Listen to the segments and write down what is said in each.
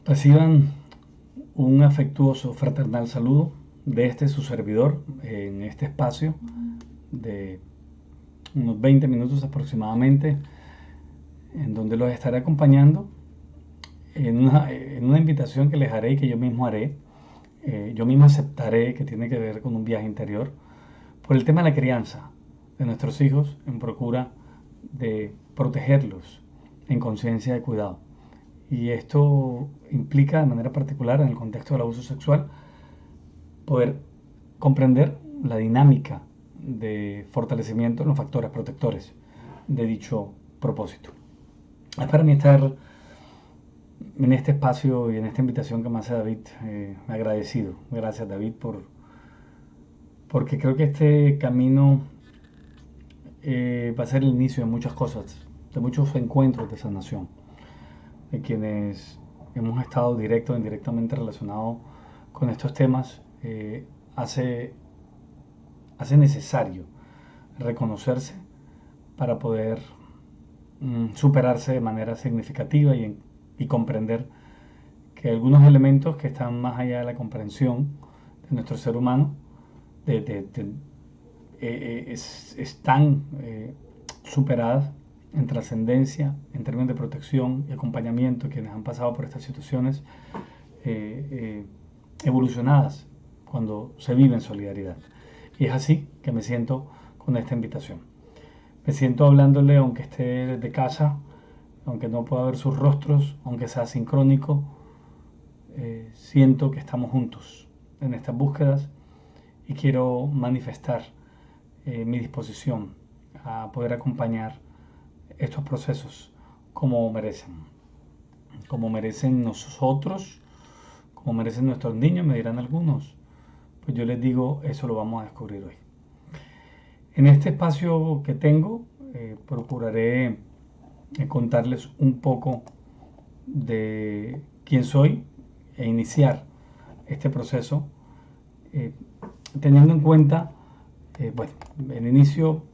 Reciban un afectuoso fraternal saludo de su servidor en este espacio de unos 20 minutos aproximadamente, en donde los estaré acompañando en una invitación que les haré y que yo mismo haré, yo mismo aceptaré, que tiene que ver con un viaje interior, por el tema de la crianza de nuestros hijos en procura de protegerlos en conciencia de cuidado. Y esto implica de manera particular en el contexto del abuso sexual poder comprender la dinámica de fortalecimiento en los factores protectores de dicho propósito. Es para mí estar en este espacio y en esta invitación que me hace David, agradecido. Gracias, David, porque creo que este camino va a ser el inicio de muchas cosas, de muchos encuentros de sanación, de quienes hemos estado directo o indirectamente relacionados con estos temas. Hace necesario reconocerse para poder superarse de manera significativa y comprender que algunos elementos que están más allá de la comprensión de nuestro ser humano están superadas en trascendencia, en términos de protección y acompañamiento, quienes han pasado por estas situaciones evolucionadas cuando se vive en solidaridad. Y es así que me siento con esta invitación. Me siento hablándole, aunque esté desde casa, aunque no pueda ver sus rostros, aunque sea sincrónico, siento que estamos juntos en estas búsquedas y quiero manifestar mi disposición a poder acompañar estos procesos como merecen nosotros, como merecen nuestros niños, me dirán algunos. Pues yo les digo, eso lo vamos a descubrir hoy. En este espacio que tengo, procuraré contarles un poco de quién soy e iniciar este proceso teniendo en cuenta, bueno, el inicio,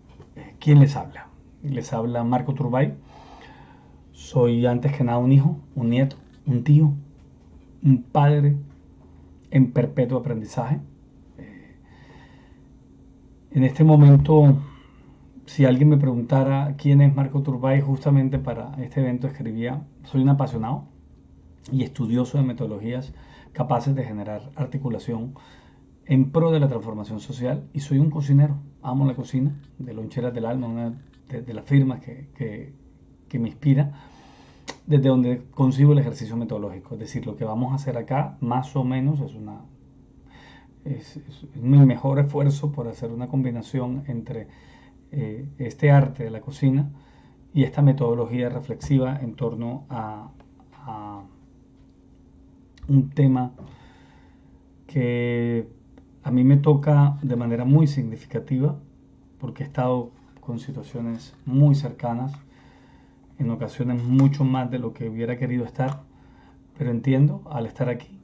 ¿quién les habla? Les habla Marco Turbay. Soy antes que nada un hijo, un nieto, un tío, un padre en perpetuo aprendizaje. En este momento, si alguien me preguntara quién es Marco Turbay, justamente para este evento escribía: soy un apasionado y estudioso de metodologías capaces de generar articulación en pro de la transformación social, y soy un cocinero. Amo la cocina, de Loncheras del Alma, una de las firmas que me inspira, desde donde concibo el ejercicio metodológico. Es decir, lo que vamos a hacer acá, más o menos, es mi mejor esfuerzo por hacer una combinación entre este arte de la cocina y esta metodología reflexiva en torno a un tema que a mí me toca de manera muy significativa, porque he estado con situaciones muy cercanas, en ocasiones mucho más de lo que hubiera querido estar, pero entiendo al estar aquí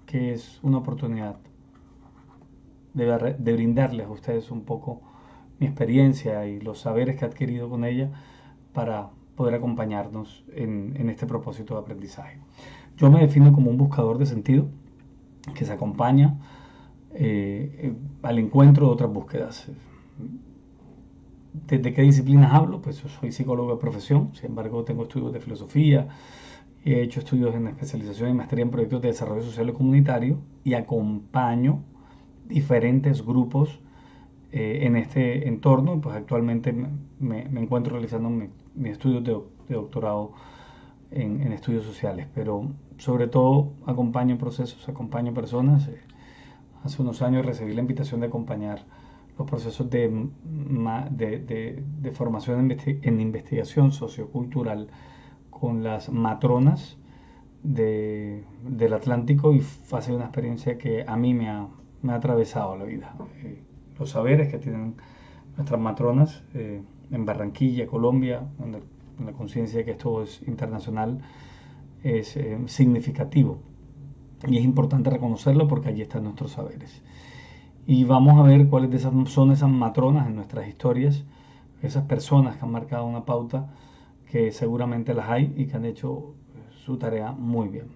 que es una oportunidad de brindarles a ustedes un poco mi experiencia y los saberes que he adquirido con ella para poder acompañarnos en este propósito de aprendizaje. Yo me defino como un buscador de sentido que se acompaña al encuentro de otras búsquedas. ¿Desde qué disciplinas hablo? Pues yo soy psicólogo de profesión, sin embargo tengo estudios de filosofía, he hecho estudios en especialización y maestría en proyectos de desarrollo social y comunitario, y acompaño diferentes grupos en este entorno. Pues actualmente me encuentro realizando mis estudios de doctorado en estudios sociales, pero sobre todo acompaño procesos, acompaño personas. Hace unos años recibí la invitación de acompañar los procesos de formación en investigación sociocultural con las matronas del Atlántico, y ha sido una experiencia que a mí me ha atravesado la vida. Los saberes que tienen nuestras matronas en Barranquilla, Colombia, en la conciencia de que esto es internacional, es significativo. Y es importante reconocerlo porque allí están nuestros saberes. Y vamos a ver cuáles son esas matronas en nuestras historias, esas personas que han marcado una pauta, que seguramente las hay y que han hecho su tarea muy bien.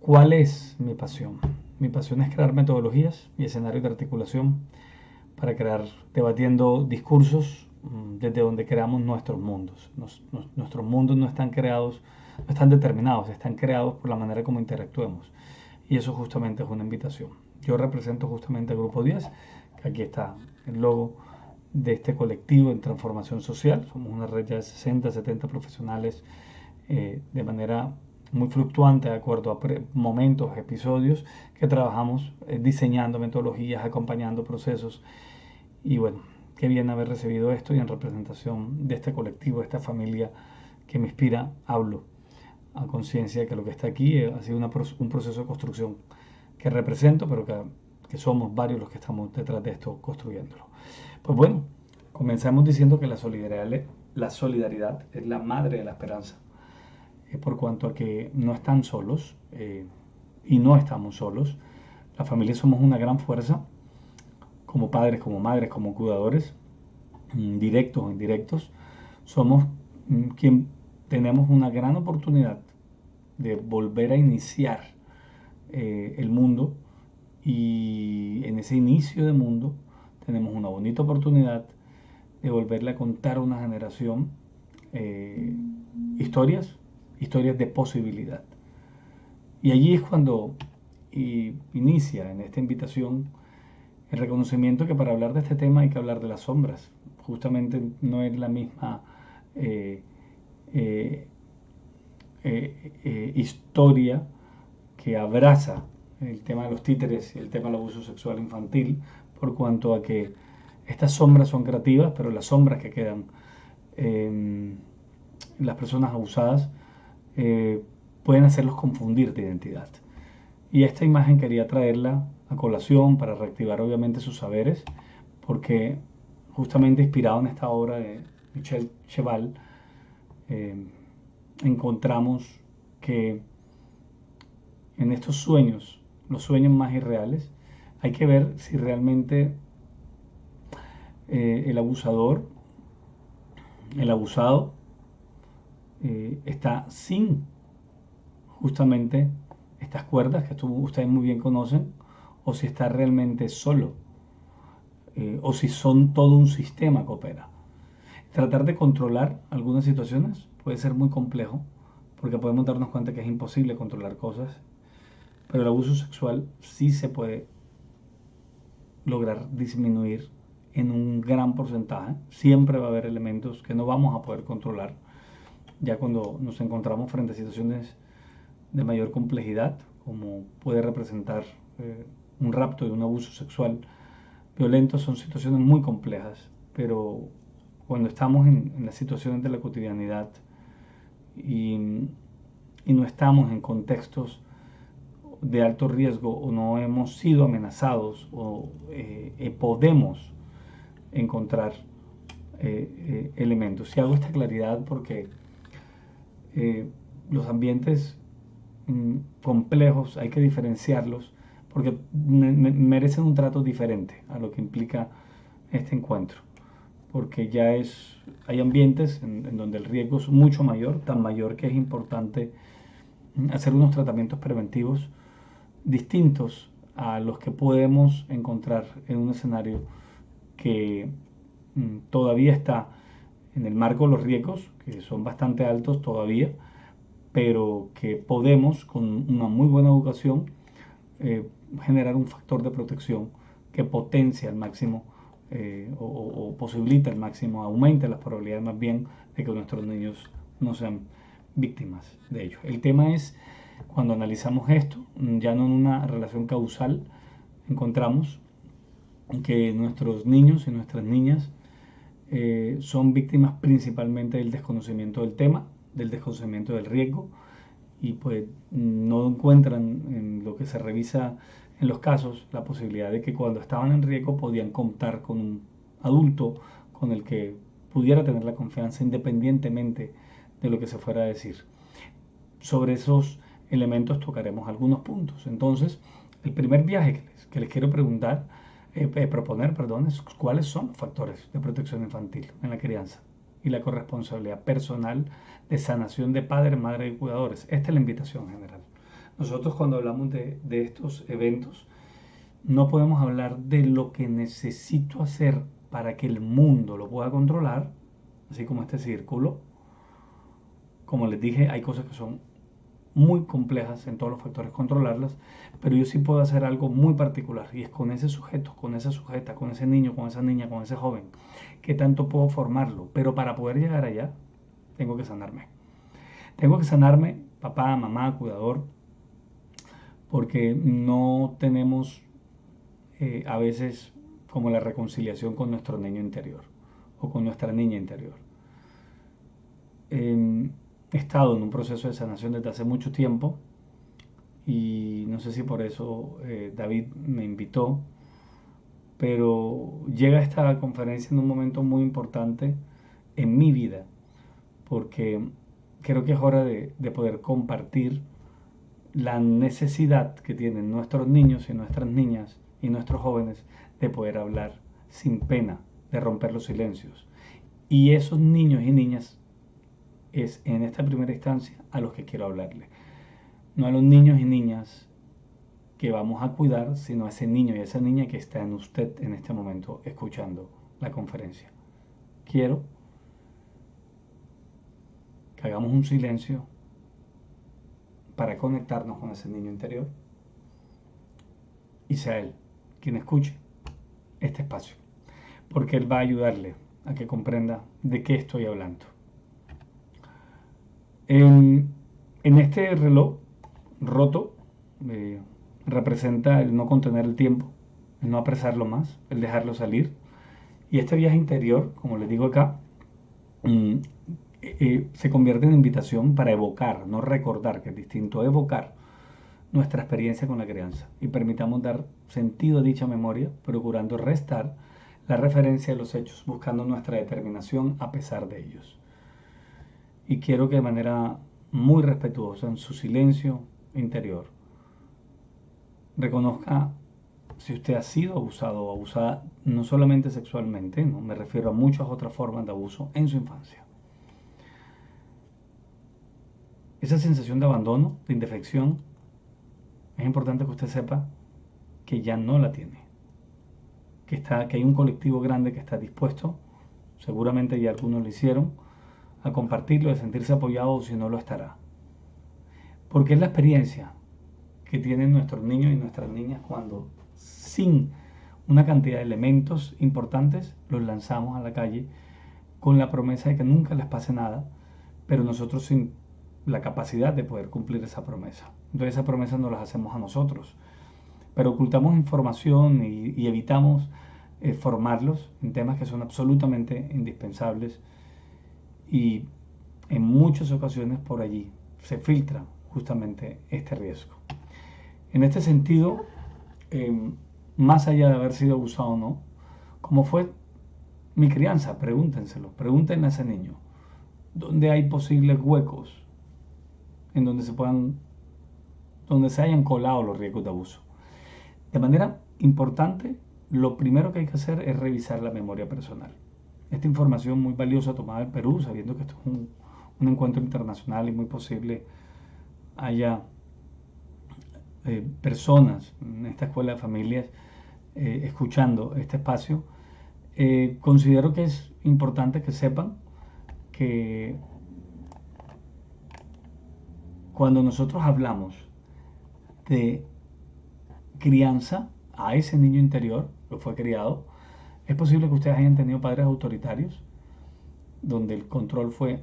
¿Cuál es mi pasión? Mi pasión es crear metodologías y escenarios de articulación para crear, debatiendo discursos desde donde creamos nuestros mundos. Nuestros mundos no están creados, no están determinados, están creados por la manera como interactuemos. Y eso justamente es una invitación. Yo represento justamente al Grupo 10, que aquí está el logo de este colectivo en transformación social. Somos una red ya de 60, 70 profesionales de manera muy fluctuante de acuerdo a momentos, episodios, que trabajamos diseñando metodologías, acompañando procesos. Y bueno, qué bien haber recibido esto y en representación de este colectivo, de esta familia que me inspira, hablo a conciencia de que lo que está aquí ha sido un proceso de construcción que represento, pero que somos varios los que estamos detrás de esto construyéndolo. Pues bueno, comenzamos diciendo que la solidaridad es la madre de la esperanza, por cuanto a que no están solos y no estamos solos. Las familias somos una gran fuerza, como padres, como madres, como cuidadores, directos o indirectos. Somos quien tenemos una gran oportunidad de volver a iniciar el mundo, y en ese inicio de mundo tenemos una bonita oportunidad de volverle a contar a una generación historias de posibilidad. Y allí es cuando inicia en esta invitación el reconocimiento que para hablar de este tema hay que hablar de las sombras. Justamente no es la misma historia que abraza el tema de los títeres y el tema del abuso sexual infantil, por cuanto a que estas sombras son creativas, pero las sombras que quedan en las personas abusadas pueden hacerlos confundir de identidad. Y esta imagen quería traerla a colación para reactivar obviamente sus saberes, porque justamente inspirado en esta obra de Michel Cheval, encontramos que en estos sueños, los sueños más irreales, hay que ver si realmente el abusador, el abusado, está sin justamente estas cuerdas que ustedes muy bien conocen, o si está realmente solo, o si son todo un sistema que opera. Tratar de controlar algunas situaciones puede ser muy complejo, porque podemos darnos cuenta que es imposible controlar cosas, pero el abuso sexual sí se puede lograr disminuir en un gran porcentaje. Siempre va a haber elementos que no vamos a poder controlar, ya cuando nos encontramos frente a situaciones de mayor complejidad, como puede representar un rapto y un abuso sexual violento. Son situaciones muy complejas, pero cuando estamos en las situaciones de la cotidianidad y no estamos en contextos de alto riesgo, o no hemos sido amenazados, o podemos encontrar elementos. Y hago esta claridad porque los ambientes complejos hay que diferenciarlos, porque merecen un trato diferente a lo que implica este encuentro, porque hay ambientes en donde el riesgo es mucho mayor, tan mayor que es importante hacer unos tratamientos preventivos distintos a los que podemos encontrar en un escenario que todavía está en el marco de los riesgos, que son bastante altos todavía, pero que podemos, con una muy buena educación, generar un factor de protección que potencia al máximo o posibilita al máximo, aumenta las probabilidades más bien de que nuestros niños no sean víctimas de ello. El tema es, cuando analizamos esto, ya no en una relación causal, encontramos que nuestros niños y nuestras niñas son víctimas principalmente del desconocimiento del tema, del desconocimiento del riesgo, y pues no encuentran en lo que se revisa en los casos la posibilidad de que cuando estaban en riesgo podían contar con un adulto con el que pudiera tener la confianza independientemente de lo que se fuera a decir. Sobre esos elementos tocaremos algunos puntos. Entonces, el primer viaje que les quiero proponer, es cuáles son los factores de protección infantil en la crianza y la corresponsabilidad personal de sanación de padres, madres y cuidadores. Esta es la invitación general. Nosotros cuando hablamos de estos eventos, no podemos hablar de lo que necesito hacer para que el mundo lo pueda controlar, así como este círculo. Como les dije, hay cosas que son muy complejas en todos los factores controlarlas, pero yo sí puedo hacer algo muy particular y es con ese sujeto, con esa sujeta, con ese niño, con esa niña, con ese joven, que tanto puedo formarlo. Pero para poder llegar allá, tengo que sanarme. Tengo que sanarme, papá, mamá, cuidador, porque no tenemos a veces como la reconciliación con nuestro niño interior o con nuestra niña interior. He estado en un proceso de sanación desde hace mucho tiempo y no sé si por eso David me invitó, pero llega esta conferencia en un momento muy importante en mi vida, porque creo que es hora de poder compartir la necesidad que tienen nuestros niños y nuestras niñas y nuestros jóvenes de poder hablar sin pena, de romper los silencios. Y esos niños y niñas es en esta primera instancia a los que quiero hablarle. No a los niños y niñas que vamos a cuidar, sino a ese niño y a esa niña que está en usted en este momento escuchando la conferencia. Quiero que hagamos un silencio para conectarnos con ese niño interior y sea él quien escuche este espacio, porque él va a ayudarle a que comprenda de qué estoy hablando. En este reloj roto representa el no contener el tiempo, el no apresarlo más, el dejarlo salir. Y este viaje interior, como les digo acá, se convierte en invitación para evocar, no recordar, que es distinto, evocar nuestra experiencia con la crianza y permitamos dar sentido a dicha memoria, procurando restar la referencia de los hechos, buscando nuestra determinación a pesar de ellos. Y quiero que de manera muy respetuosa, en su silencio interior, reconozca si usted ha sido abusado o abusada, no solamente sexualmente, ¿no? Me refiero a muchas otras formas de abuso en su infancia. Esa sensación de abandono, de indefección, es importante que usted sepa que ya no la tiene. Que hay un colectivo grande que está dispuesto, seguramente ya algunos lo hicieron, a compartirlo, de sentirse apoyado, o si no lo estará. Porque es la experiencia que tienen nuestros niños y nuestras niñas cuando, sin una cantidad de elementos importantes, los lanzamos a la calle con la promesa de que nunca les pase nada, pero nosotros sin la capacidad de poder cumplir esa promesa. Entonces esa promesa no las hacemos a nosotros, pero ocultamos información y evitamos formarlos en temas que son absolutamente indispensables y en muchas ocasiones por allí se filtra justamente este riesgo. En este sentido, más allá de haber sido abusado o no, ¿cómo fue mi crianza? Pregúntenselo, pregúntenle a ese niño, ¿dónde hay posibles huecos en donde se hayan colado los riesgos de abuso? De manera importante, lo primero que hay que hacer es revisar la memoria personal. Esta información muy valiosa tomada del Perú, sabiendo que esto es un encuentro internacional y muy posible haya personas en esta escuela de familias escuchando este espacio, considero que es importante que sepan que cuando nosotros hablamos de crianza a ese niño interior que fue criado, es posible que ustedes hayan tenido padres autoritarios, donde el control fue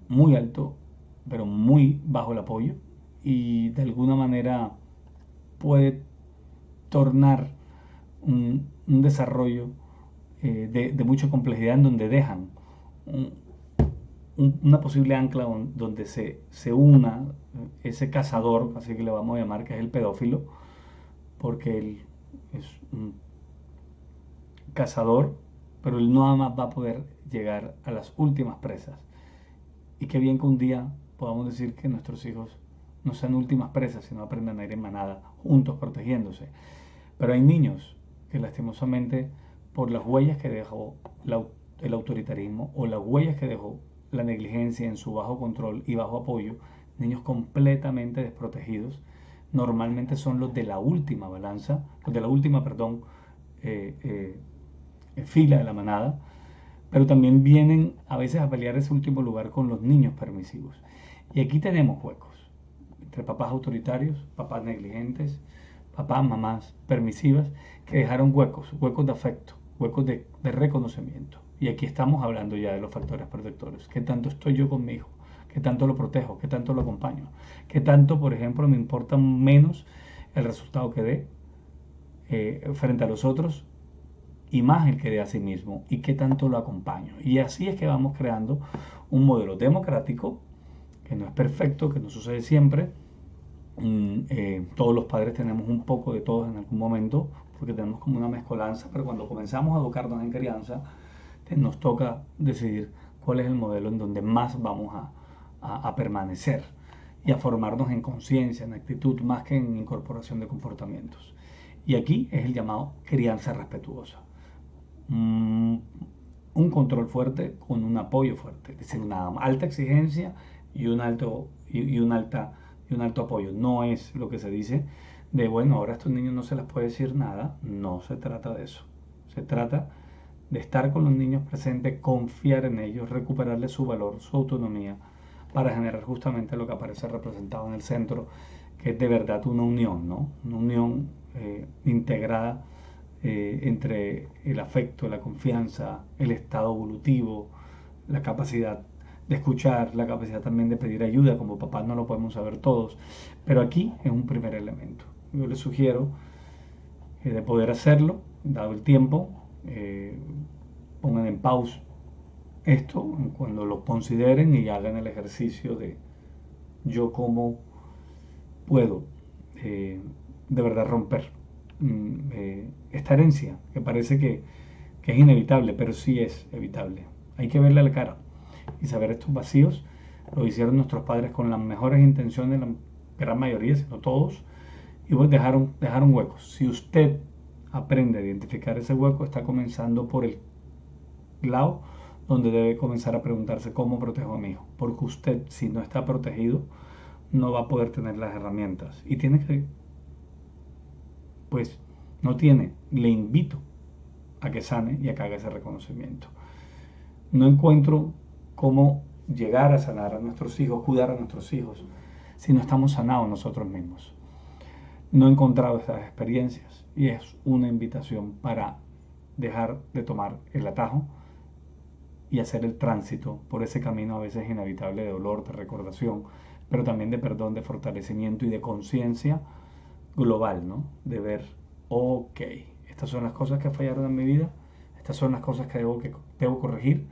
muy alto, pero muy bajo el apoyo, y de alguna manera puede tornar un desarrollo de mucha complejidad en donde dejan una posible ancla donde se una ese cazador, así que le vamos a llamar, que es el pedófilo, porque él es un cazador, pero él nada más va a poder llegar a las últimas presas. Y qué bien que un día podamos decir que nuestros hijos no sean últimas presas, sino aprendan a ir en manada, juntos, protegiéndose. Pero hay niños que lastimosamente, por las huellas que dejó el autoritarismo o las huellas que dejó la negligencia en su bajo control y bajo apoyo, niños completamente desprotegidos, normalmente son los de la última balanza, los de la última, perdón, eh, fila de la manada, pero también vienen a veces a pelear ese último lugar con los niños permisivos. Y aquí tenemos huecos entre papás autoritarios, papás negligentes, papás, mamás permisivas, que dejaron huecos, huecos de afecto, huecos de reconocimiento. Y aquí estamos hablando ya de los factores protectores. ¿Qué tanto estoy yo con mi hijo? ¿Qué tanto lo protejo? ¿Qué tanto lo acompaño? ¿Qué tanto, por ejemplo, me importa menos el resultado que dé frente a los otros y más el que dé a sí mismo? ¿Y qué tanto lo acompaño? Y así es que vamos creando un modelo democrático que no es perfecto, que no sucede siempre. Todos los padres tenemos un poco de todos en algún momento, porque tenemos como una mezcolanza, pero cuando comenzamos a educarnos en crianza, nos toca decidir cuál es el modelo en donde más vamos a permanecer y a formarnos en conciencia, en actitud, más que en incorporación de comportamientos. Y aquí es el llamado crianza respetuosa. Un control fuerte con un apoyo fuerte, es decir, una alta exigencia y un alto, y un alto apoyo. No es lo que se dice de, bueno, ahora a estos niños no se les puede decir nada. No se trata de eso. Se trata de estar con los niños presentes, confiar en ellos, recuperarles su valor, su autonomía, para generar justamente lo que aparece representado en el centro, que es de verdad una unión, ¿no? Una unión integrada entre el afecto, la confianza, el estado evolutivo, la capacidad de escuchar, la capacidad también de pedir ayuda. Como papás no lo podemos saber todos, pero aquí es un primer elemento. Yo les sugiero de poder hacerlo, dado el tiempo, pongan en pausa esto cuando lo consideren y hagan el ejercicio de yo cómo puedo de verdad romper esta herencia que parece que es inevitable, pero sí es evitable. Hay que verle a la cara y saber estos vacíos lo hicieron nuestros padres con las mejores intenciones, la gran mayoría, si no todos, y pues dejaron huecos. Si usted aprende a identificar ese hueco, está comenzando por el lado donde debe comenzar a preguntarse cómo protejo a mi hijo, porque usted, si no está protegido, no va a poder tener las herramientas y tiene que, pues no tiene, le invito a que sane y a que haga ese reconocimiento. No encuentro cómo llegar a sanar a nuestros hijos, cuidar a nuestros hijos, si no estamos sanados nosotros mismos. No he encontrado esas experiencias y es una invitación para dejar de tomar el atajo y hacer el tránsito por ese camino a veces inevitable de dolor, de recordación, pero también de perdón, de fortalecimiento y de conciencia global, ¿no? De ver, ok, estas son las cosas que fallaron en mi vida, estas son las cosas que debo corregir,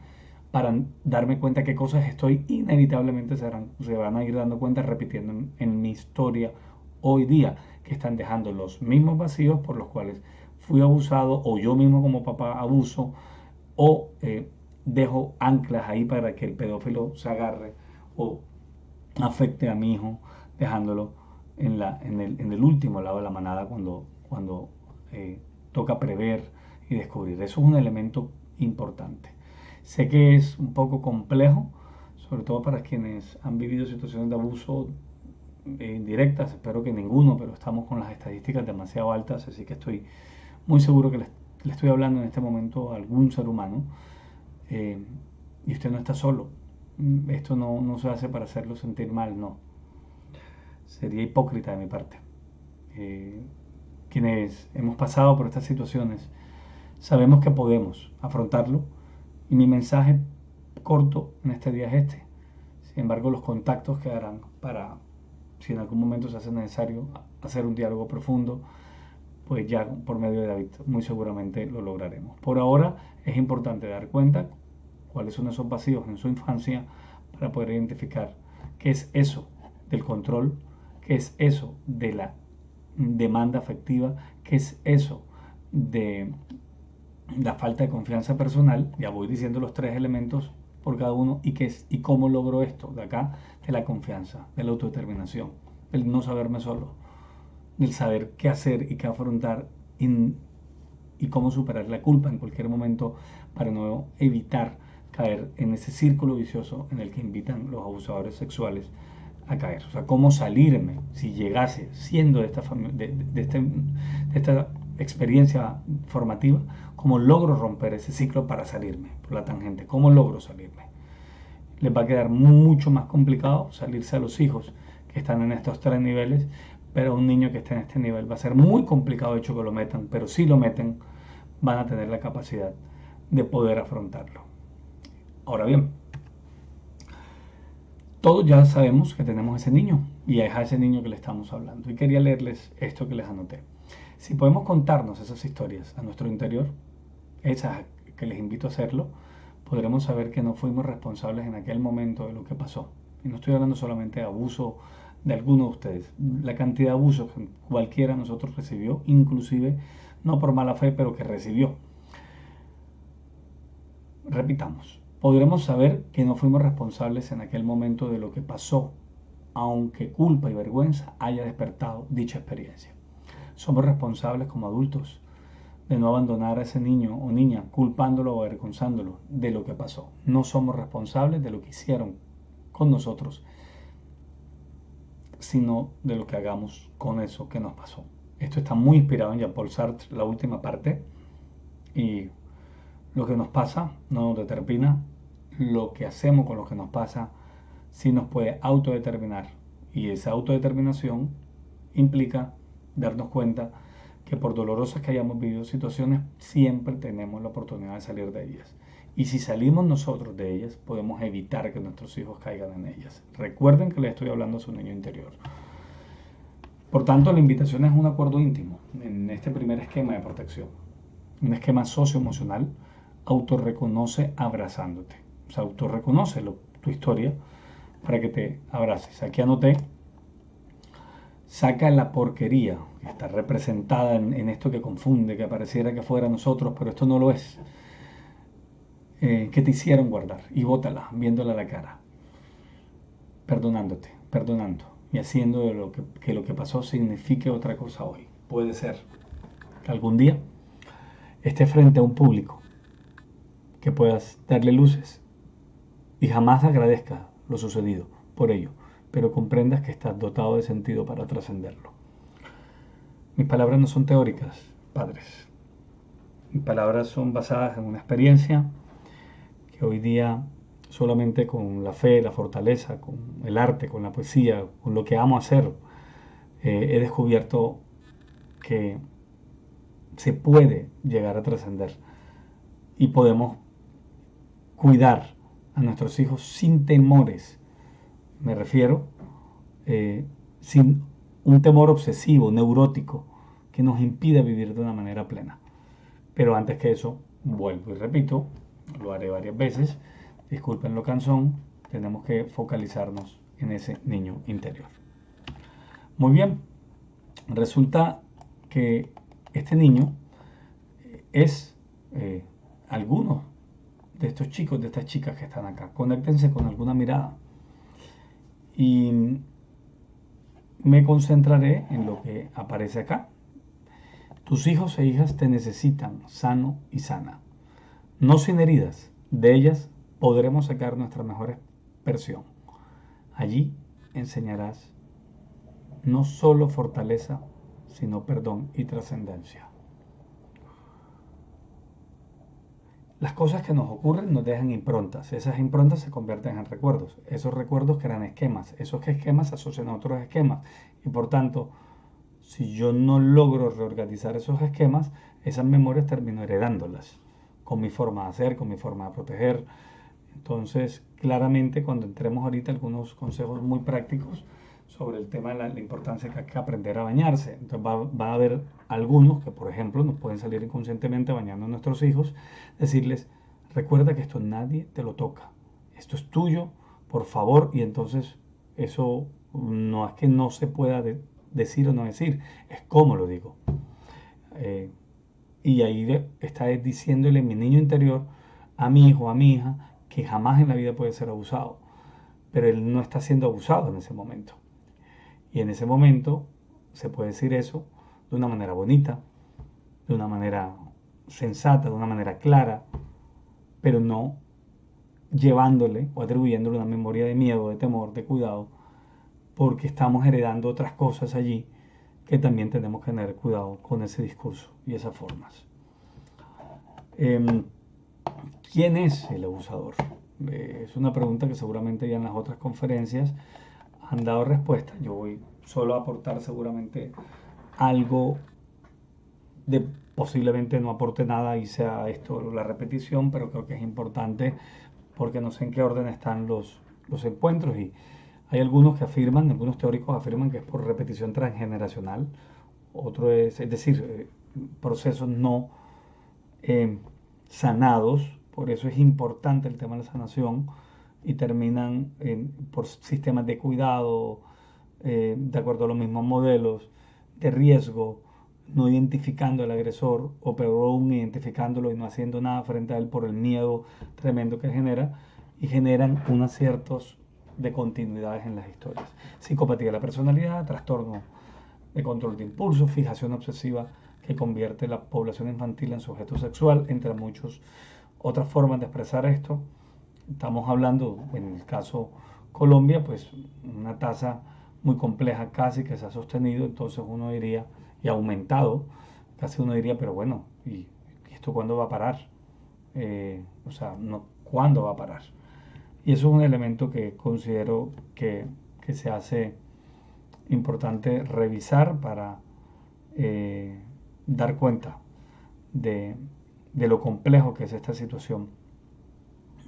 para darme cuenta qué cosas estoy inevitablemente se van a ir dando cuenta repitiendo en mi historia hoy día, que están dejando los mismos vacíos por los cuales fui abusado, o yo mismo como papá abuso, o dejo anclas ahí para que el pedófilo se agarre o afecte a mi hijo, dejándolo en el último lado de la manada cuando toca prever y descubrir. Eso es un elemento importante. Sé que es un poco complejo, sobre todo para quienes han vivido situaciones de abuso indirectas, espero que ninguno, pero estamos con las estadísticas demasiado altas, así que estoy muy seguro que le estoy hablando en este momento a algún ser humano, y usted no está solo. Esto no se hace para hacerlo sentir mal, no. Sería hipócrita de mi parte. Quienes hemos pasado por estas situaciones sabemos que podemos afrontarlo, y mi mensaje corto en este día es este. Sin embargo, los contactos quedarán para, si en algún momento se hace necesario hacer un diálogo profundo, pues ya por medio de David muy seguramente lo lograremos. Por ahora es importante dar cuenta cuáles son esos vacíos en su infancia para poder identificar qué es eso del control, qué es eso de la demanda afectiva, qué es eso de la falta de confianza personal. Ya voy diciendo los tres elementos por cada uno, y qué es y cómo logro esto de acá, de la confianza, de la autodeterminación, del no saberme solo, del saber qué hacer y qué afrontar, y cómo superar la culpa en cualquier momento para no evitar caer en ese círculo vicioso en el que invitan los abusadores sexuales a caer. O sea, cómo salirme si llegase siendo de esta experiencia formativa, cómo logro romper ese ciclo para salirme por la tangente, cómo logro salirme. Les va a quedar mucho más complicado salirse a los hijos que están en estos 3 niveles, pero a un niño que esté en este nivel va a ser muy complicado de hecho que lo metan, pero si lo meten van a tener la capacidad de poder afrontarlo. Ahora bien, todos ya sabemos que tenemos ese niño y es a ese niño que le estamos hablando. Y quería leerles esto que les anoté. Si podemos contarnos esas historias a nuestro interior, esas que les invito a hacerlo, podremos saber que no fuimos responsables en aquel momento de lo que pasó. Y no estoy hablando solamente de abuso de alguno de ustedes. La cantidad de abusos que cualquiera de nosotros recibió, inclusive no por mala fe, pero que recibió. Repitamos, podremos saber que no fuimos responsables en aquel momento de lo que pasó, aunque culpa y vergüenza haya despertado dicha experiencia. Somos responsables como adultos de no abandonar a ese niño o niña culpándolo o avergonzándolo de lo que pasó. No somos responsables de lo que hicieron con nosotros, sino de lo que hagamos con eso que nos pasó. Esto está muy inspirado en Jean-Paul Sartre, la última parte, y lo que nos pasa no nos determina, lo que hacemos con lo que nos pasa sí nos puede autodeterminar, y esa autodeterminación implica darnos cuenta que por dolorosas que hayamos vivido situaciones, siempre tenemos la oportunidad de salir de ellas. Y si salimos nosotros de ellas, podemos evitar que nuestros hijos caigan en ellas. Recuerden que les estoy hablando a su niño interior. Por tanto, la invitación es un acuerdo íntimo en este primer esquema de protección. Un esquema socioemocional, autorreconoce abrazándote. O sea, autorreconoce tu historia para que te abraces. Aquí anoté, saca la porquería que está representada en esto que confunde, que pareciera que fuera nosotros, pero esto no lo es, que te hicieron guardar, y bótala, viéndola a la cara, perdonándote, perdonando, y haciendo de que lo que pasó signifique otra cosa hoy. Puede ser que algún día estés frente a un público, que puedas darle luces, y jamás agradezcas lo sucedido por ello, pero comprendas que estás dotado de sentido para trascenderlo. Mis palabras no son teóricas, padres. Mis palabras son basadas en una experiencia que hoy día solamente con la fe, la fortaleza, con el arte, con la poesía, con lo que amo hacer, he descubierto que se puede llegar a trascender y podemos cuidar a nuestros hijos sin temores. Me refiero sin un temor obsesivo, neurótico, que nos impide vivir de una manera plena. Pero antes que eso, vuelvo y repito, lo haré varias veces, disculpen lo cansón, tenemos que focalizarnos en ese niño interior. Muy bien, resulta que este niño es alguno de estos chicos, de estas chicas que están acá. Conéctense con alguna mirada. Y me concentraré en lo que aparece acá. Tus hijos e hijas te necesitan sano y sana. No sin heridas. De ellas podremos sacar nuestra mejor versión. Allí enseñarás no solo fortaleza, sino perdón y trascendencia. Las cosas que nos ocurren nos dejan improntas. Esas improntas se convierten en recuerdos. Esos recuerdos crean esquemas. Esos esquemas se asocian a otros esquemas. Y por tanto, si yo no logro reorganizar esos esquemas, esas memorias termino heredándolas. Con mi forma de hacer, con mi forma de proteger. Entonces, claramente, cuando entremos ahorita algunos consejos muy prácticos sobre el tema de la importancia que hay que aprender a bañarse. Entonces va a haber algunos que, por ejemplo, nos pueden salir inconscientemente bañando a nuestros hijos, decirles, recuerda que esto nadie te lo toca, esto es tuyo, por favor, y entonces eso no es que no se pueda decir o no decir, es como lo digo. Y ahí está diciéndole mi niño interior a mi hijo, a mi hija, que jamás en la vida puede ser abusado, pero él no está siendo abusado en ese momento. Y en ese momento se puede decir eso de una manera bonita, de una manera sensata, de una manera clara, pero no llevándole o atribuyéndole una memoria de miedo, de temor, de cuidado, porque estamos heredando otras cosas allí que también tenemos que tener cuidado con ese discurso y esas formas. ¿Quién es el abusador? Es una pregunta que seguramente ya en las otras conferencias han dado respuesta. Yo voy solo a aportar seguramente algo de posiblemente no aporte nada y sea esto la repetición, pero creo que es importante porque no sé en qué orden están los encuentros y hay algunos que afirman, algunos teóricos afirman que es por repetición transgeneracional, otro es decir, procesos no sanados, por eso es importante el tema de la sanación y terminan por sistemas de cuidado, de acuerdo a los mismos modelos de riesgo, no identificando al agresor o peor aún identificándolo y no haciendo nada frente a él por el miedo tremendo que genera y generan unos ciertos de continuidades en las historias. Psicopatía de la personalidad, trastorno de control de impulso, fijación obsesiva que convierte la población infantil en sujeto sexual, entre muchas otras formas de expresar esto. Estamos hablando, en el caso Colombia, pues una tasa muy compleja casi que se ha sostenido, entonces uno diría, y ha aumentado, casi uno diría, pero bueno, ¿y esto cuándo va a parar? O sea, no, ¿cuándo va a parar? Y eso es un elemento que considero que se hace importante revisar para dar cuenta de, de lo complejo que es esta situación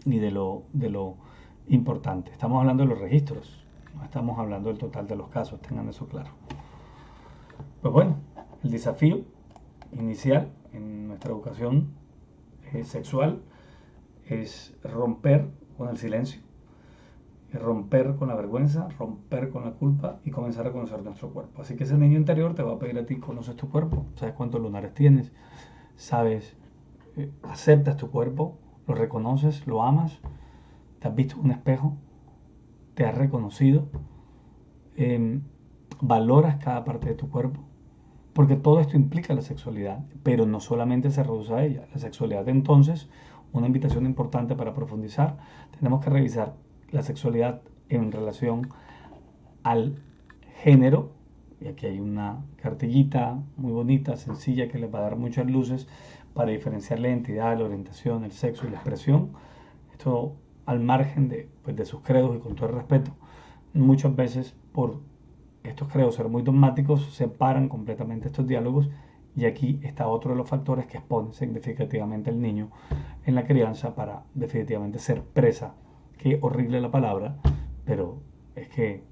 y de lo importante. Estamos hablando de los registros, no estamos hablando del total de los casos, tengan eso claro. Pues bueno, el desafío inicial en nuestra educación sexual es romper con el silencio, es romper con la vergüenza, romper con la culpa y comenzar a conocer nuestro cuerpo. Así que ese niño interior te va a pedir a ti, conoces tu cuerpo, sabes cuántos lunares tienes, sabes, aceptas tu cuerpo, lo reconoces, lo amas, te has visto en un espejo, te has reconocido, valoras cada parte de tu cuerpo, porque todo esto implica la sexualidad, pero no solamente se reduce a ella. La sexualidad, entonces, una invitación importante para profundizar, tenemos que revisar la sexualidad en relación al género, y aquí hay una cartillita muy bonita, sencilla, que les va a dar muchas luces para diferenciar la identidad, la orientación, el sexo y la expresión. Esto al margen pues, de sus credos y con todo el respeto. Muchas veces por estos credos ser muy dogmáticos separan completamente estos diálogos y aquí está otro de los factores que expone significativamente al niño en la crianza para definitivamente ser presa. Qué horrible la palabra, pero es que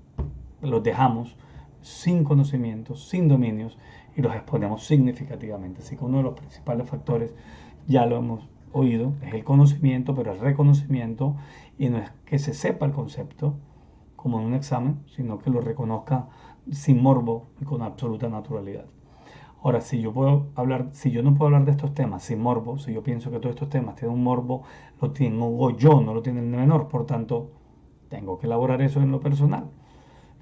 los dejamos sin conocimientos, sin dominios y los exponemos significativamente. Así que uno de los principales factores, ya lo hemos oído, es el conocimiento, pero el reconocimiento, y no es que se sepa el concepto como en un examen, sino que lo reconozca sin morbo y con absoluta naturalidad. Ahora, si yo no puedo hablar de estos temas sin morbo, si yo pienso que todos estos temas tienen un morbo, lo tengo yo, no lo tiene el menor, por tanto, tengo que elaborar eso en lo personal.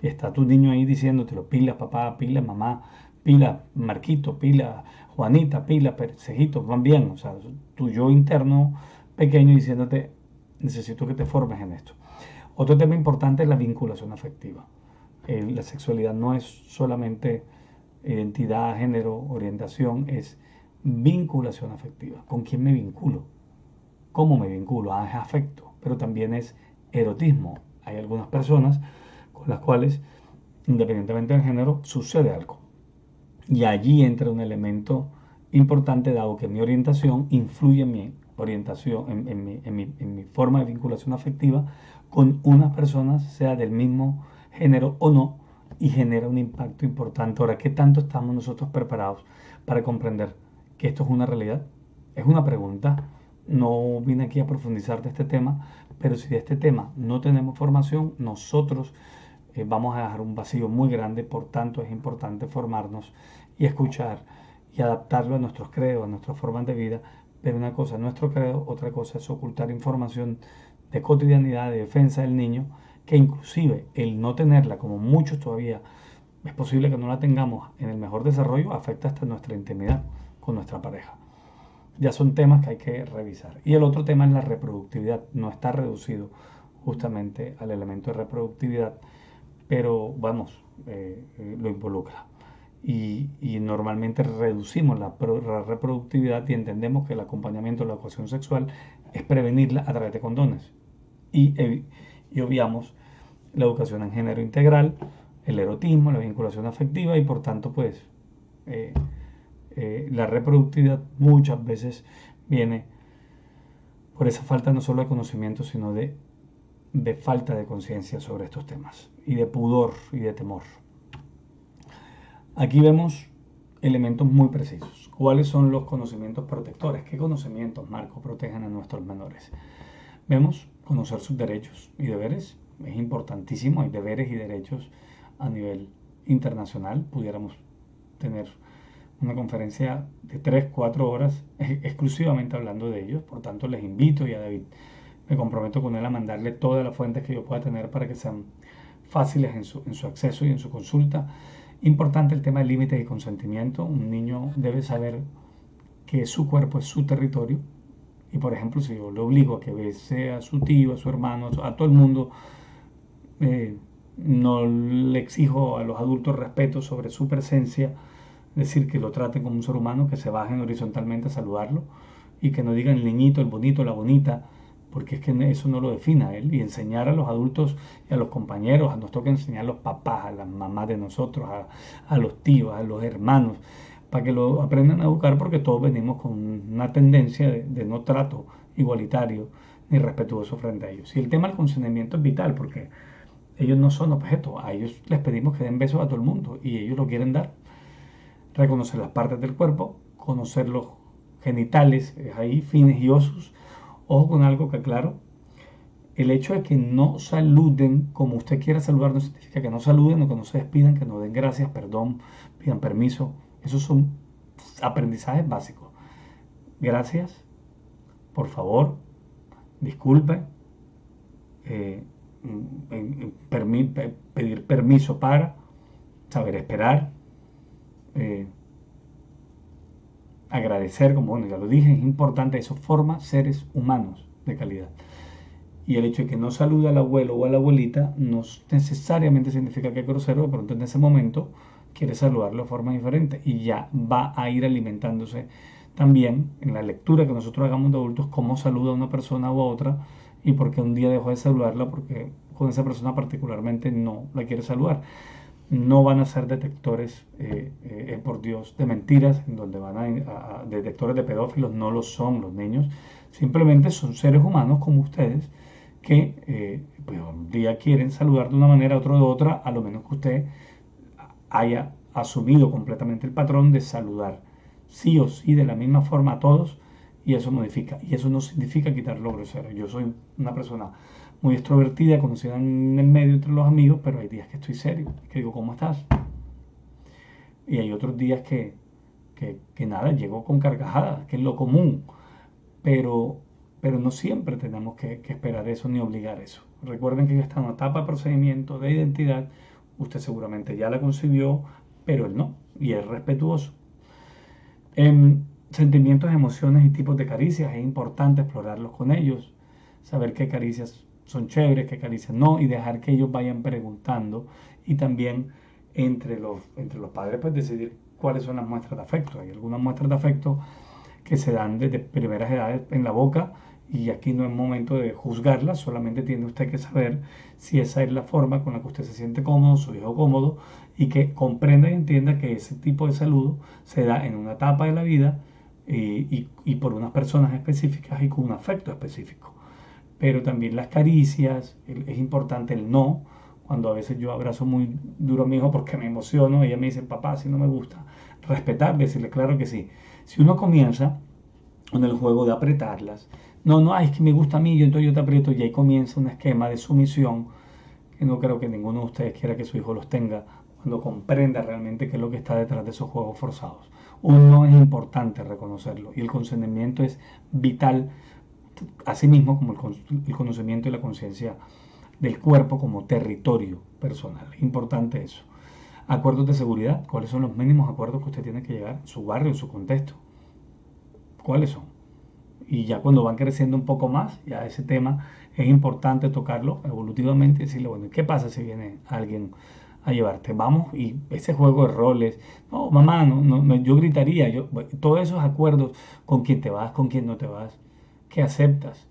Y está tu niño ahí diciéndotelo, pila papá, pila mamá, pila Marquito, pila Juanita, pila Persejito, van bien, o sea, tu yo interno pequeño diciéndote, necesito que te formes en esto. Otro tema importante es la vinculación afectiva. La sexualidad no es solamente identidad, género, orientación, es vinculación afectiva. ¿Con quién me vinculo? ¿Cómo me vinculo? Es afecto, pero también es erotismo. Hay algunas personas con las cuales, independientemente del género, sucede algo. Y allí entra un elemento importante, dado que mi orientación influye en mi orientación, en mi forma de vinculación afectiva con unas personas, sea del mismo género o no, y genera un impacto importante. Ahora, ¿qué tanto estamos nosotros preparados para comprender que esto es una realidad? Es una pregunta. No vine aquí a profundizar de este tema, pero si de este tema no tenemos formación, nosotros vamos a dejar un vacío muy grande. Por tanto, es importante formarnos y escuchar y adaptarlo a nuestros credos, a nuestras formas de vida. Pero una cosa es nuestro credo, otra cosa es ocultar información de cotidianidad, de defensa del niño, que inclusive el no tenerla, como muchos todavía, es posible que no la tengamos en el mejor desarrollo, afecta hasta nuestra intimidad con nuestra pareja. Ya son temas que hay que revisar. Y el otro tema es la reproductividad. No está reducido justamente al elemento de reproductividad, pero vamos, lo involucra. Y normalmente reducimos la reproductividad y entendemos que el acompañamiento de la educación sexual es prevenirla a través de condones. Y obviamos la educación en género integral, el erotismo, la vinculación afectiva y por tanto pues eh, la reproductividad muchas veces viene por esa falta no solo de conocimiento sino de falta de conciencia sobre estos temas y de pudor y de temor. Aquí vemos elementos muy precisos. ¿Cuáles son los conocimientos protectores? ¿Qué conocimientos, Marco, protegen a nuestros menores? Vemos conocer sus derechos y deberes. Es importantísimo, hay deberes y derechos a nivel internacional. Pudiéramos tener una conferencia de 3, 4 horas exclusivamente hablando de ellos. Por tanto, les invito y a David me comprometo con él a mandarle todas las fuentes que yo pueda tener para que sean fáciles en su acceso y en su consulta. Importante el tema de límites y consentimiento. Un niño debe saber que su cuerpo es su territorio. Y por ejemplo, si yo le obligo a que bese a su tío, a su hermano, a todo el mundo, no le exijo a los adultos respeto sobre su presencia, es decir, que lo traten como un ser humano, que se bajen horizontalmente a saludarlo y que no digan el niñito, el bonito, la bonita, porque es que eso no lo define a él. Y enseñar a los adultos y a los compañeros, nos toca enseñar a los papás, a las mamás de nosotros, a los tíos, a los hermanos, para que lo aprendan a educar, porque todos venimos con una tendencia de no trato igualitario ni respetuoso frente a ellos. Y el tema del consentimiento es vital, porque ellos no son objetos, a ellos les pedimos que den besos a todo el mundo y ellos lo quieren dar. Reconocer las partes del cuerpo, conocer los genitales, ahí fines y osos. Ojo con algo que aclaro, el hecho de que no saluden como usted quiera saludar no significa que no saluden o que no se despidan, que no den gracias, perdón, pidan permiso. Esos son aprendizajes básicos. Gracias, por favor, disculpe, eh, pedir permiso para, saber esperar, eh, agradecer, como bueno, ya lo dije, es importante, eso forma seres humanos de calidad. Y el hecho de que no salude al abuelo o a la abuelita no necesariamente significa que es grosero, de pronto en ese momento quiere saludarlo de forma diferente y ya va a ir alimentándose también en la lectura que nosotros hagamos de adultos cómo saluda a una persona u otra y por qué un día dejó de saludarla porque con esa persona particularmente no la quiere saludar. No van a ser detectores, por Dios, de mentiras, en donde van a detectores de pedófilos, no lo son los niños, simplemente son seres humanos como ustedes que pues un día quieren saludar de una manera, otro de otra, a lo menos que usted haya asumido completamente el patrón de saludar sí o sí de la misma forma a todos y eso modifica. Y eso no significa quitar lo grosero. Yo soy una persona muy extrovertida, conocida en el medio entre los amigos, pero hay días que estoy serio, que digo, ¿cómo estás? Y hay otros días que nada, llego con carcajadas, que es lo común, pero, pero no siempre tenemos que esperar eso ni obligar eso. Recuerden que está en una etapa de procedimiento de identidad, usted seguramente ya la concibió, pero él no, y es respetuoso. Sentimientos, emociones y tipos de caricias, es importante explorarlos con ellos, saber qué caricias son chéveres, qué caricias no, y dejar que ellos vayan preguntando y también entre los padres pues decidir cuáles son las muestras de afecto. Hay algunas muestras de afecto que se dan desde primeras edades en la boca y aquí no es momento de juzgarlas, solamente tiene usted que saber si esa es la forma con la que usted se siente cómodo, su hijo cómodo y que comprenda y entienda que ese tipo de saludo se da en una etapa de la vida y por unas personas específicas y con un afecto específico. Pero también las caricias, es importante el no, cuando a veces yo abrazo muy duro a mi hijo porque me emociono, ella me dice, papá, si no me gusta, respetar, decirle, claro que sí. Si uno comienza con el juego de apretarlas, no, no, ay, es que me gusta a mí, yo entonces yo te aprieto, y ahí comienza un esquema de sumisión que no creo que ninguno de ustedes quiera que su hijo los tenga cuando comprenda realmente qué es lo que está detrás de esos juegos forzados. Uno es importante reconocerlo y el consentimiento es vital, asimismo como el conocimiento y la conciencia del cuerpo como territorio personal. Importante eso. Acuerdos de seguridad. ¿Cuáles son los mínimos acuerdos que usted tiene que llegar en su barrio, en su contexto? ¿Cuáles son? Y ya cuando van creciendo un poco más, ya ese tema es importante tocarlo evolutivamente y decirle, bueno, ¿qué pasa si viene alguien a llevarte? Vamos, y ese juego de roles, no, mamá, yo gritaría, todos esos acuerdos con quién te vas, con quién no te vas, que aceptas.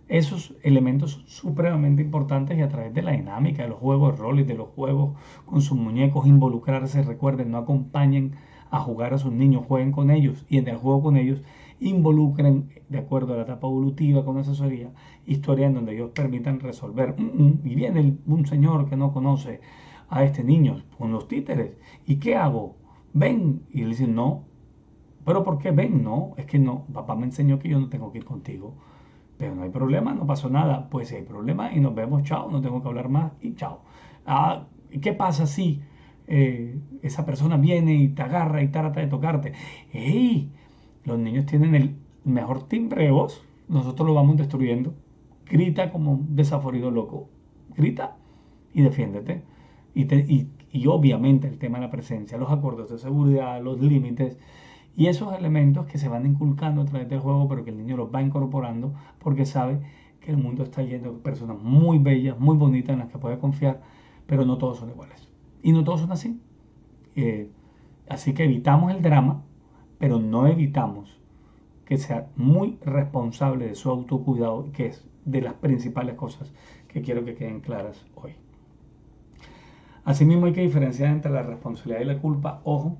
Esos elementos son supremamente importantes y a través de la dinámica, de los juegos de roles, de los juegos con sus muñecos, involucrarse, recuerden, no acompañen a jugar a sus niños, jueguen con ellos y en el juego con ellos involucren, de acuerdo a la etapa evolutiva con asesoría, historias en donde ellos permitan resolver. Y viene un señor que no conoce a este niño con los títeres. ¿Y qué hago? Ven. Y le dicen, no. ¿Pero por qué ven? No, es que no. Papá me enseñó que yo no tengo que ir contigo. Pero no hay problema, no pasó nada. Pues si hay problema y nos vemos, chao, no tengo que hablar más y chao. Ah, ¿qué pasa si esa persona viene y te agarra y trata de tocarte? ¡Ey! Los niños tienen el mejor timbre de voz, nosotros lo vamos destruyendo. Grita como un desaforido loco. Grita y defiéndete. Y obviamente el tema de la presencia, los acuerdos de seguridad, los límites y esos elementos que se van inculcando a través del juego, pero que el niño los va incorporando porque sabe que el mundo está lleno de personas muy bellas, muy bonitas en las que puede confiar, pero no todos son iguales. Y no todos son así. Eh, Así que evitamos el drama, pero no evitamos que sea muy responsable de su autocuidado, que es de las principales cosas que quiero que queden claras hoy. Asimismo hay que diferenciar entre la responsabilidad y la culpa. Ojo,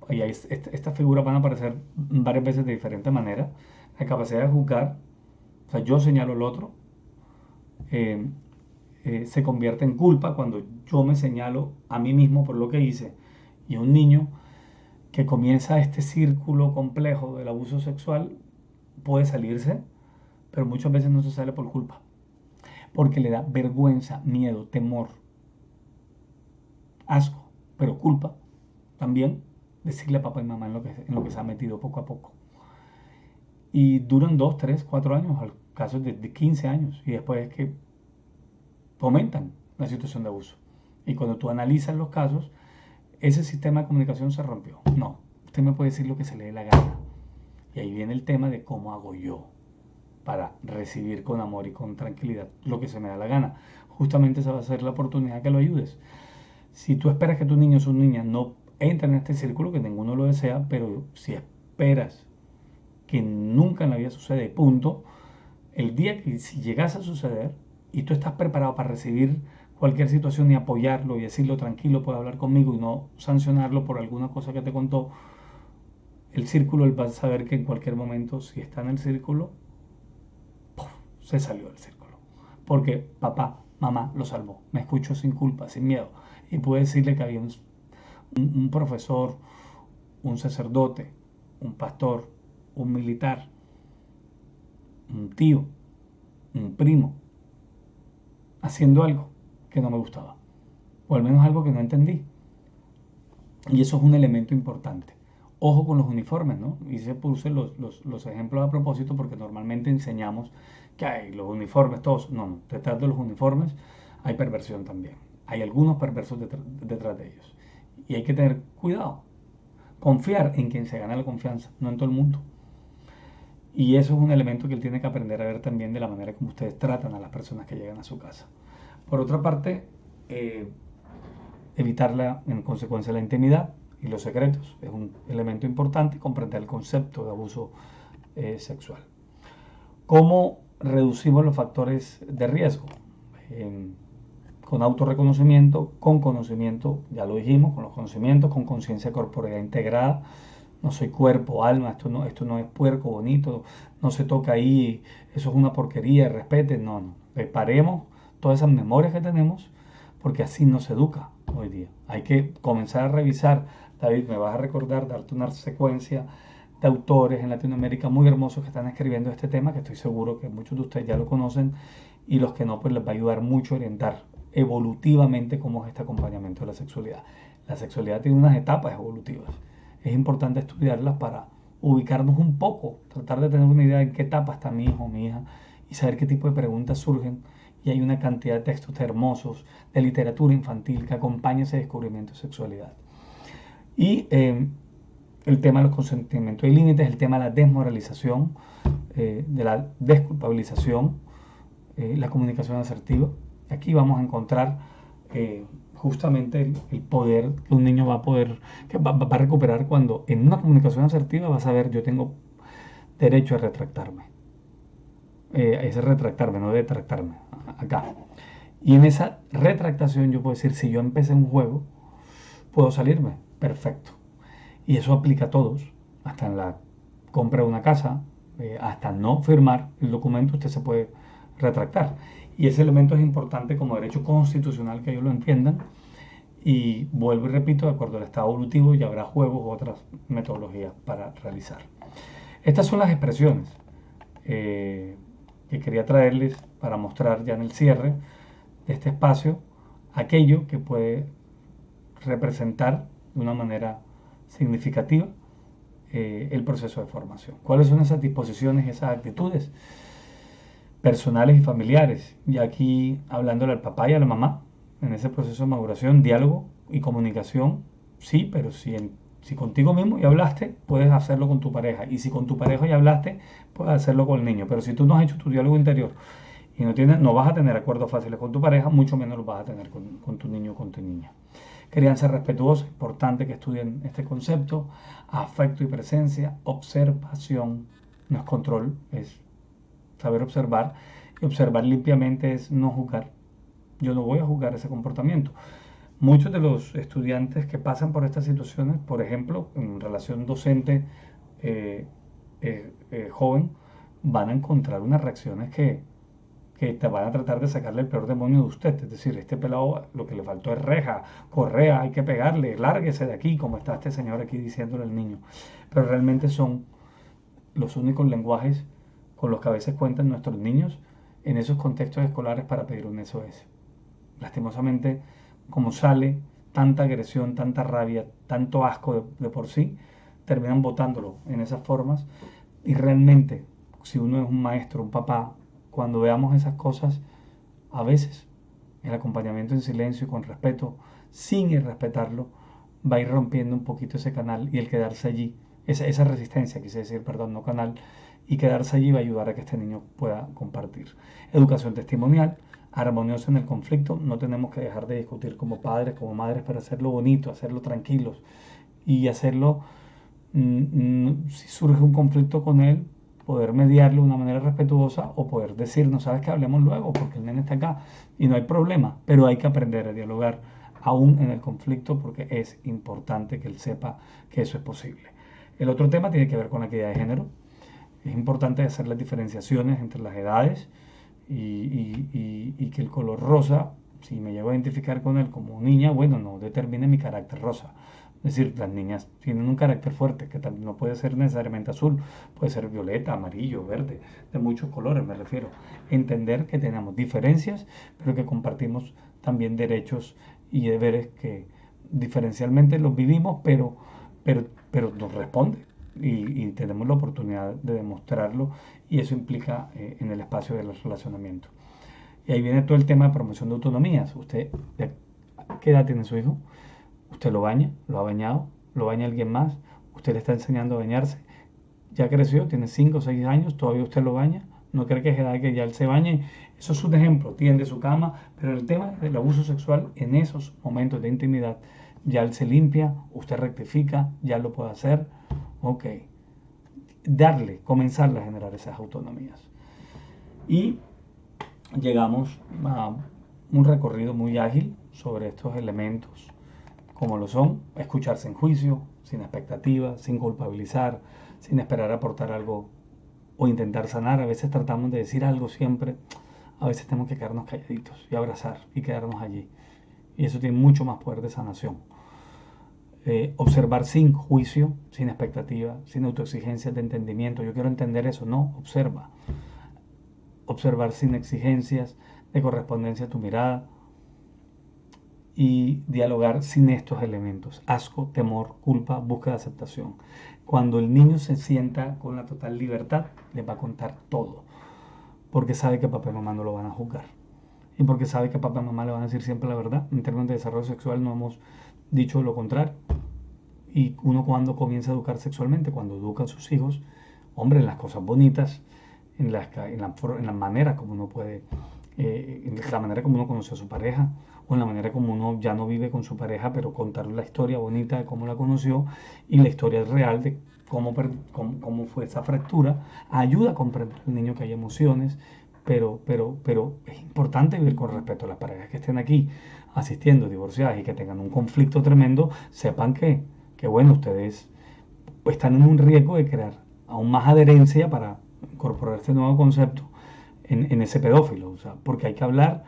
estas figuras van a aparecer varias veces de diferente manera. La capacidad de juzgar, o sea, yo señalo al otro, eh, se convierte en culpa cuando yo me señalo a mí mismo por lo que hice. Y un niño que comienza este círculo complejo del abuso sexual puede salirse, pero muchas veces no se sale por culpa, porque le da vergüenza, miedo, temor, asco, pero culpa también decirle a papá y mamá en lo que se ha metido poco a poco. Y duran 2, 3, 4 años, casos de 15 años, y después es que fomentan la situación de abuso. Y cuando tú analizas los casos, ese sistema de comunicación se rompió. No, usted me puede decir lo que se le dé la gana. Y ahí viene el tema de cómo hago yo para recibir con amor y con tranquilidad lo que se me da la gana. Justamente esa va a ser la oportunidad que lo ayudes. Si tú esperas que tus niños o niñas no entren en este círculo, que ninguno lo desea, pero si esperas que nunca en la vida sucede, punto, el día que si llegase a suceder y tú estás preparado para recibir cualquier situación y apoyarlo y decirlo tranquilo, puede hablar conmigo y no sancionarlo por alguna cosa que te contó, el círculo, él va a saber que en cualquier momento, si está en el círculo, ¡puf!, se salió del círculo. Porque papá, mamá lo salvó. Me escuchó sin culpa, sin miedo. Y pude decirle que había un profesor, un sacerdote, un pastor, un militar, un tío, un primo, haciendo algo que no me gustaba. O al menos algo que no entendí. Y eso es un elemento importante. Ojo con los uniformes, ¿no? Y se puse los ejemplos a propósito porque normalmente enseñamos que hay los uniformes, todos. No, detrás de los uniformes hay perversión también. Hay algunos perversos detrás de ellos. Y hay que tener cuidado. Confiar en quien se gana la confianza, no en todo el mundo. Y eso es un elemento que él tiene que aprender a ver también de la manera como ustedes tratan a las personas que llegan a su casa. Por otra parte, evitar en consecuencia la intimidad y los secretos. Es un elemento importante comprender el concepto de abuso sexual. ¿Cómo reducimos los factores de riesgo? Con autorreconocimiento, con conocimiento, ya lo dijimos, con los conocimientos, con conciencia corporal integrada. No soy cuerpo, alma, esto no es puerco, bonito, no se toca ahí, eso es una porquería, respeten, no. Reparemos todas esas memorias que tenemos, porque así no se educa hoy día. Hay que comenzar a revisar. David, me vas a recordar, darte una secuencia de autores en Latinoamérica muy hermosos que están escribiendo este tema, que estoy seguro que muchos de ustedes ya lo conocen, y los que no, pues les va a ayudar mucho a orientar evolutivamente cómo es este acompañamiento de la sexualidad. La sexualidad tiene unas etapas evolutivas. Es importante estudiarlas para ubicarnos un poco, tratar de tener una idea de en qué etapa está mi hijo o mi hija y saber qué tipo de preguntas surgen. Y hay una cantidad de textos hermosos, de literatura infantil que acompaña ese descubrimiento de sexualidad. Y el tema de los consentimientos y límites, el tema de la desmoralización, de la desculpabilización, la comunicación asertiva. Aquí vamos a encontrar justamente el poder que un niño va a poder, que va a recuperar cuando en una comunicación asertiva va a saber yo tengo derecho a retractarme. Es retractarme, no detractarme, acá. Y en esa retractación yo puedo decir, si yo empecé un juego, puedo salirme, perfecto. Y eso aplica a todos, hasta en la compra de una casa, hasta no firmar el documento, usted se puede retractar. Y ese elemento es importante como derecho constitucional que ellos lo entiendan. Y vuelvo y repito, de acuerdo al estado evolutivo, ya habrá juegos u otras metodologías para realizar. Estas son las expresiones que quería traerles para mostrar ya en el cierre de este espacio aquello que puede representar de una manera significativa el proceso de formación. ¿Cuáles son esas disposiciones, esas actitudes personales y familiares? Y aquí hablándole al papá y a la mamá, en ese proceso de maduración, diálogo y comunicación, sí, pero si contigo mismo ya hablaste, puedes hacerlo con tu pareja. Y si con tu pareja ya hablaste, puedes hacerlo con el niño. Pero si tú no has hecho tu diálogo interior y no vas a tener acuerdos fáciles con tu pareja, mucho menos los vas a tener con tu niño o con tu niña. Crianza respetuosa, importante que estudien este concepto. Afecto y presencia, observación, no es control, es saber observar. Y observar limpiamente es no juzgar. Yo no voy a juzgar ese comportamiento. Muchos de los estudiantes que pasan por estas situaciones, por ejemplo, en relación docente joven, van a encontrar unas reacciones que te van a tratar de sacarle el peor demonio de usted. Es decir, este pelado lo que le faltó es reja, correa, hay que pegarle, lárguese de aquí, como está este señor aquí diciéndole al niño. Pero realmente son los únicos lenguajes con los que a veces cuentan nuestros niños en esos contextos escolares para pedir un SOS. Lastimosamente, como sale tanta agresión, tanta rabia, tanto asco de por sí, terminan botándolo en esas formas. Y realmente, si uno es un maestro, un papá, cuando veamos esas cosas, a veces el acompañamiento en silencio y con respeto, sin irrespetarlo, va a ir rompiendo un poquito ese canal y el quedarse allí, esa resistencia, quise decir, perdón, no canal, y quedarse allí va a ayudar a que este niño pueda compartir. Educación testimonial, armoniosa en el conflicto, no tenemos que dejar de discutir como padres, como madres, para hacerlo bonito, hacerlo tranquilos y hacerlo, si surge un conflicto con él, poder mediarlo de una manera respetuosa o poder decir, no sabes que hablemos luego porque el nene está acá y no hay problema, pero hay que aprender a dialogar aún en el conflicto porque es importante que él sepa que eso es posible. El otro tema tiene que ver con la equidad de género. Es importante hacer las diferenciaciones entre las edades y que el color rosa, si me llego a identificar con él como niña, bueno, no determine mi carácter rosa. Es decir, las niñas tienen un carácter fuerte que no puede ser necesariamente azul, puede ser violeta, amarillo, verde, de muchos colores me refiero. Entender que tenemos diferencias, pero que compartimos también derechos y deberes que diferencialmente los vivimos, pero nos responde y tenemos la oportunidad de demostrarlo y eso implica en el espacio del relacionamiento. Y ahí viene todo el tema de promoción de autonomías. ¿Usted qué edad tiene su hijo? ¿Usted lo baña? ¿Lo ha bañado? ¿Lo baña alguien más? ¿Usted le está enseñando a bañarse? Ya creció, tiene 5 o 6 años, todavía usted lo baña. No cree que es edad que ya él se bañe. Eso es un ejemplo, tiende su cama, pero el tema del abuso sexual en esos momentos de intimidad, ya él se limpia, usted rectifica, ya lo puede hacer. Ok, comenzarle a generar esas autonomías. Y llegamos a un recorrido muy ágil sobre estos elementos, como lo son escucharse en juicio, sin expectativas, sin culpabilizar, sin esperar aportar algo o intentar sanar. A veces tratamos de decir algo siempre, a veces tenemos que quedarnos calladitos y abrazar y quedarnos allí. Y eso tiene mucho más poder de sanación. Observar sin juicio, sin expectativa, sin autoexigencias de entendimiento. Yo quiero entender eso, no, observa. Observar sin exigencias de correspondencia a tu mirada y dialogar sin estos elementos: asco, temor, culpa, búsqueda de aceptación. Cuando el niño se sienta con la total libertad, les va a contar todo, porque sabe que papá y mamá no lo van a juzgar y porque sabe que papá y mamá le van a decir siempre la verdad. En términos de desarrollo sexual no hemos dicho lo contrario. Y uno cuando comienza a educar sexualmente, cuando educa a sus hijos, hombre, en las cosas bonitas, en la manera como uno puede, en la manera como uno conoce a su pareja, o en la manera como uno ya no vive con su pareja, pero contarle la historia bonita de cómo la conoció y la historia real de cómo fue esa fractura, ayuda a comprender al niño que hay emociones, pero es importante vivir con respeto a las parejas que estén aquí asistiendo, divorciadas y que tengan un conflicto tremendo, sepan que bueno, ustedes están en un riesgo de crear aún más adherencia para incorporar este nuevo concepto en ese pedófilo, o sea, porque hay que hablar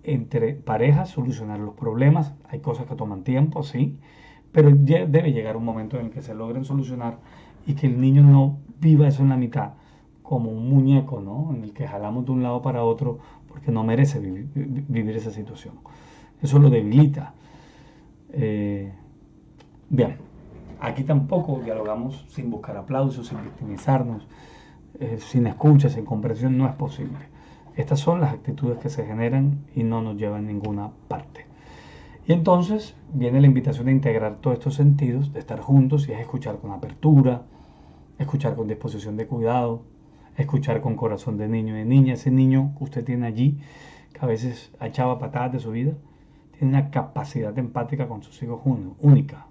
entre parejas, solucionar los problemas, hay cosas que toman tiempo, sí, pero debe llegar un momento en el que se logren solucionar y que el niño no viva eso en la mitad, como un muñeco, ¿no? En el que jalamos de un lado para otro porque no merece vivir esa situación. Eso lo debilita. Eh, Bien, aquí tampoco dialogamos sin buscar aplausos, sin victimizarnos, sin escucha, sin comprensión, no es posible. Estas son las actitudes que se generan y no nos llevan a ninguna parte. Y entonces viene la invitación a integrar todos estos sentidos, de estar juntos y es escuchar con apertura, escuchar con disposición de cuidado, escuchar con corazón de niño y de niña. Ese niño que usted tiene allí, que a veces echaba patadas de su vida, tiene una capacidad empática con sus hijos única.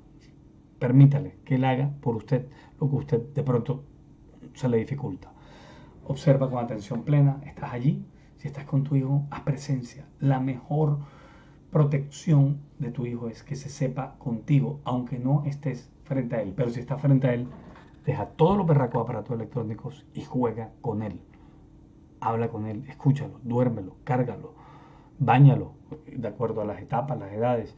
Permítale que él haga por usted lo que usted de pronto se le dificulta. Observa con atención plena, estás allí, si estás con tu hijo, haz presencia. La mejor protección de tu hijo es que se sepa contigo, aunque no estés frente a él. Pero si estás frente a él, deja todos los berracos aparatos electrónicos y juega con él. Habla con él, escúchalo, duérmelo, cárgalo, báñalo, de acuerdo a las etapas, las edades.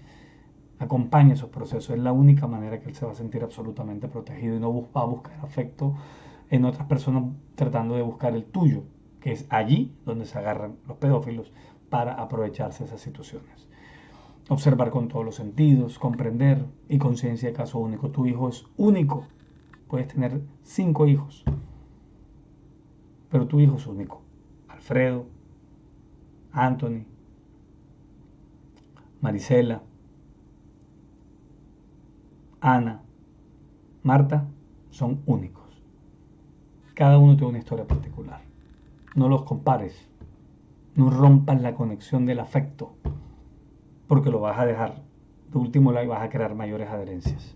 Acompaña esos procesos. Es la única manera que él se va a sentir absolutamente protegido y no va a buscar afecto en otras personas tratando de buscar el tuyo, que es allí donde se agarran los pedófilos para aprovecharse de esas situaciones. Observar con todos los sentidos, comprender y conciencia de caso único. Tu hijo es único. Puedes tener 5 hijos, pero tu hijo es único. Alfredo, Anthony, Marisela, Ana, Marta, son únicos. Cada uno tiene una historia particular. No los compares. No rompas la conexión del afecto, porque lo vas a dejar. De último lado vas a crear mayores adherencias.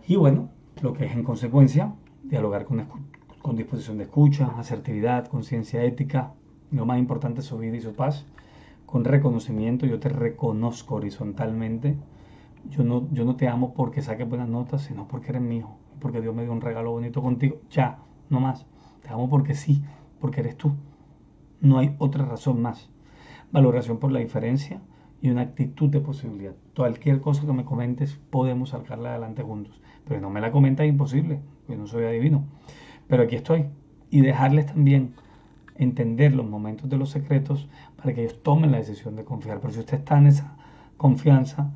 Y bueno, lo que es en consecuencia, dialogar con disposición de escucha, asertividad, conciencia ética. Lo más importante es su vida y su paz. Con reconocimiento, yo te reconozco horizontalmente. Yo no te amo porque saques buenas notas, sino porque eres mío. Porque Dios me dio un regalo bonito contigo. Ya, no más. Te amo porque sí, porque eres tú. No hay otra razón más. Valoración por la diferencia y una actitud de posibilidad. Cualquier cosa que me comentes podemos sacarla adelante juntos. Pero no me la comentas, imposible. Yo no soy adivino. Pero aquí estoy. Y dejarles también entender los momentos de los secretos para que ellos tomen la decisión de confiar. Pero si usted está en esa confianza,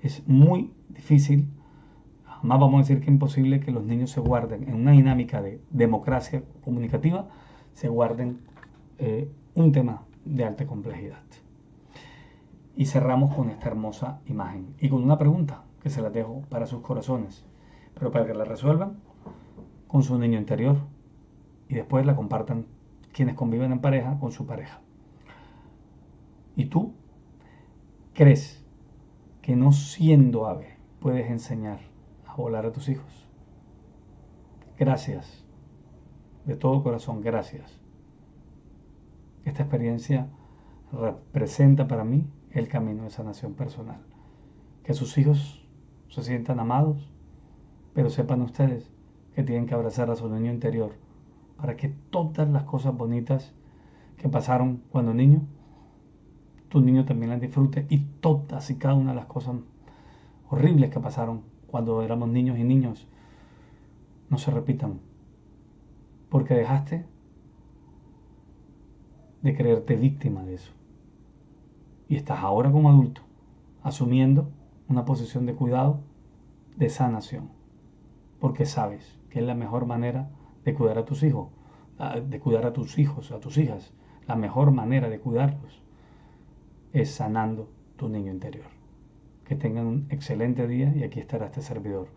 es muy difícil, jamás vamos a decir que es imposible que los niños se guarden en una dinámica de democracia comunicativa, se guarden un tema de alta complejidad. Y cerramos con esta hermosa imagen y con una pregunta que se las dejo para sus corazones, pero para que la resuelvan con su niño interior y después la compartan quienes conviven en pareja con su pareja. ¿Y tú crees que no siendo ave puedes enseñar a volar a tus hijos? Gracias, de todo corazón, gracias. Esta experiencia representa para mí el camino de sanación personal. Que sus hijos se sientan amados, pero sepan ustedes que tienen que abrazar a su niño interior para que todas las cosas bonitas que pasaron cuando niño, tu niño también las disfrute y todas y cada una de las cosas horribles que pasaron cuando éramos niños y niños no se repitan, porque dejaste de creerte víctima de eso y estás ahora como adulto asumiendo una posición de cuidado, de sanación, porque sabes que es la mejor manera de cuidar a tus hijos, de cuidar a tus hijos, a tus hijas. La mejor manera de cuidarlos es sanando tu niño interior. que tengan un excelente día y aquí estará este servidor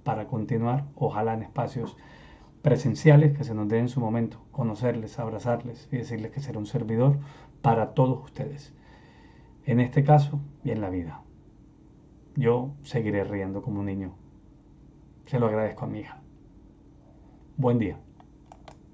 para continuar, ojalá en espacios presenciales que se nos dé en su momento, conocerles, abrazarles y decirles que será un servidor para todos ustedes, en este caso y en la vida. Yo seguiré riendo como un niño. Se lo agradezco a mi hija. Buen día.